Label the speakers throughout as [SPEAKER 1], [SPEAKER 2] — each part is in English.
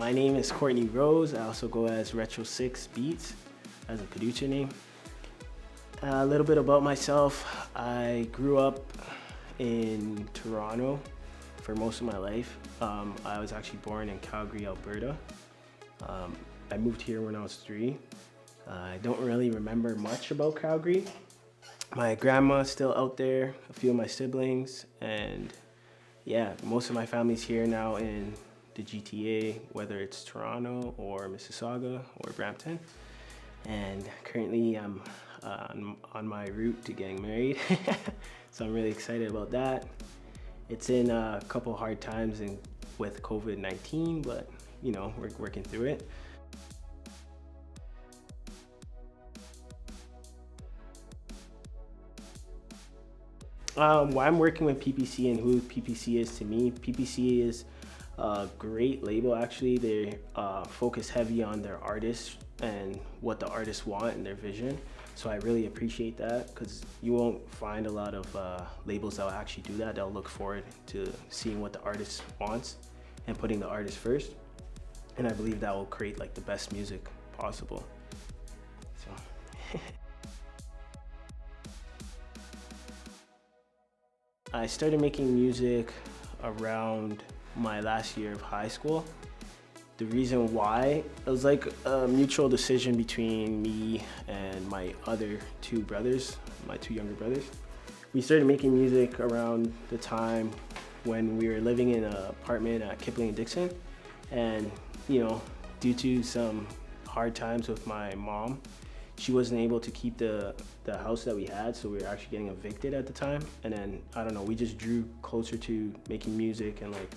[SPEAKER 1] My name is Courtney Rose. I also go as Retro6 Beats as a producer name. A little bit about myself. I grew up in Toronto for most of my life. I was actually born in Calgary, Alberta. I moved here when I was 3. I don't really remember much about Calgary. My grandma's still out there, a few of my siblings, and yeah, most of my family's here now in the GTA, whether it's Toronto or Mississauga or Brampton. And currently I'm on my route to getting married. So I'm really excited about that. It's in a couple hard times with COVID-19, but you know, we're working through it. Why I'm working with ppca and who ppca is to me, ppca is a great label actually. They focus heavy on their artists and what the artists want and their vision. So I really appreciate that, because you won't find a lot of labels that will actually do that. They'll look forward to seeing what the artist wants and putting the artist first. And I believe that will create like the best music possible. So. I started making music around my last year of high school. The reason why, it was like a mutual decision between me and my other 2 brothers, my 2 younger brothers. We started making music around the time when we were living in an apartment at Kipling and Dixon. And you know, due to some hard times with my mom, she wasn't able to keep the house that we had, so we were actually getting evicted at the time. And then, I don't know, we just drew closer to making music and like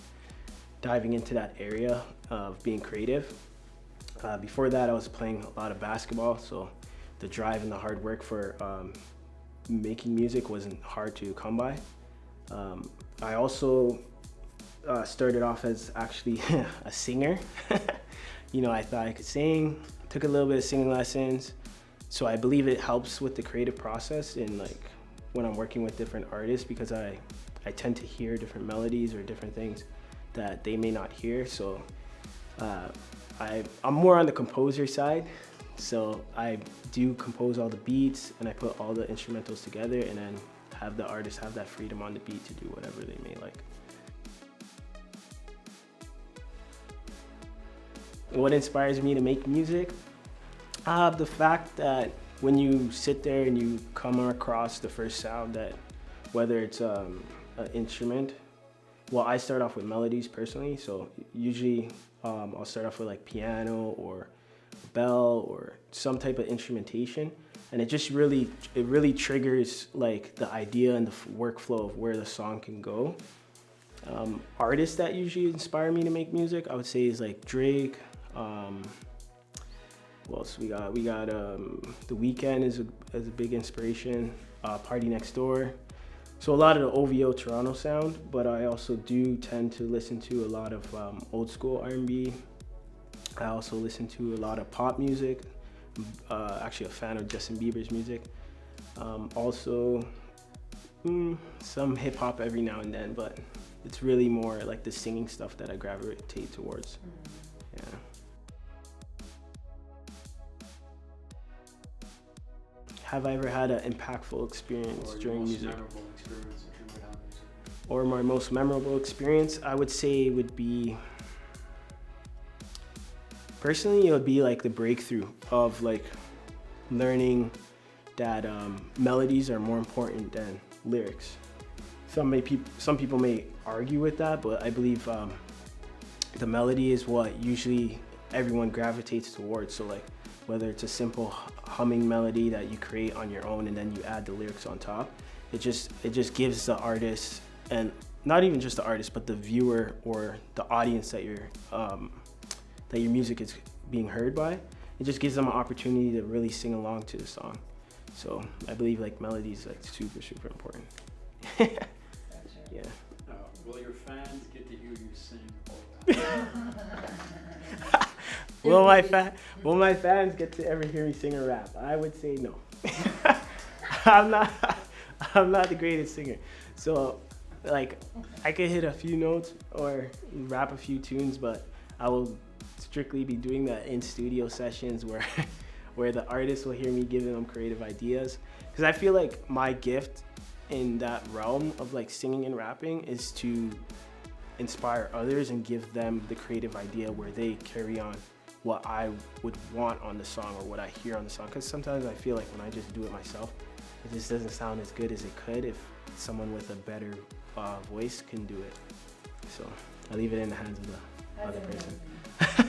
[SPEAKER 1] diving into that area of being creative. Before that, I was playing a lot of basketball, so the drive and the hard work for making music wasn't hard to come by. I also started off as actually a singer. You know, I thought I could sing, took a little bit of singing lessons. So I believe it helps with the creative process in like when I'm working with different artists, because I tend to hear different melodies or different things that they may not hear. So I'm more on the composer side. So I do compose all the beats and I put all the instrumentals together, and then have the artists have that freedom on the beat to do whatever they may like. What inspires me to make music? The fact that when you sit there and you come across the first sound, that whether it's an instrument, well, I start off with melodies personally, so usually I'll start off with like piano or bell or some type of instrumentation, and it really triggers like the idea and the workflow of where the song can go. Artists that usually inspire me to make music, I would say, is like Drake. What else we got? We got The Weeknd is a big inspiration. Party Next Door. So a lot of the OVO Toronto sound, but I also do tend to listen to a lot of old school R&B. I also listen to a lot of pop music. Actually a fan of Justin Bieber's music. Also some hip hop every now and then, but it's really more like the singing stuff that I gravitate towards. Yeah. Have I ever had an impactful experience during music? Or my most memorable experience, I would say it would be, personally, it would be like the breakthrough of like learning that melodies are more important than lyrics. Some people may argue with that, but I believe the melody is what usually everyone gravitates towards. So like, whether it's a simple humming melody that you create on your own and then you add the lyrics on top, it just gives the artist, and not even just the artist, but the viewer or the audience that your music is being heard by, it just gives them an opportunity to really sing along to the song. So I believe like melody is like super important. Yeah.
[SPEAKER 2] Will your fans get to hear you sing all the time?
[SPEAKER 1] Will my fans get to ever hear me sing or rap? I would say no. I'm not the greatest singer. So like I could hit a few notes or rap a few tunes, but I will strictly be doing that in studio sessions where where the artist will hear me giving them creative ideas. Because I feel like my gift in that realm of like singing and rapping is to inspire others and give them the creative idea where they carry on what I would want on the song or what I hear on the song. Because sometimes I feel like when I just do it myself, it just doesn't sound as good as it could if someone with a better voice can do it. So I leave it in the hands of the other person.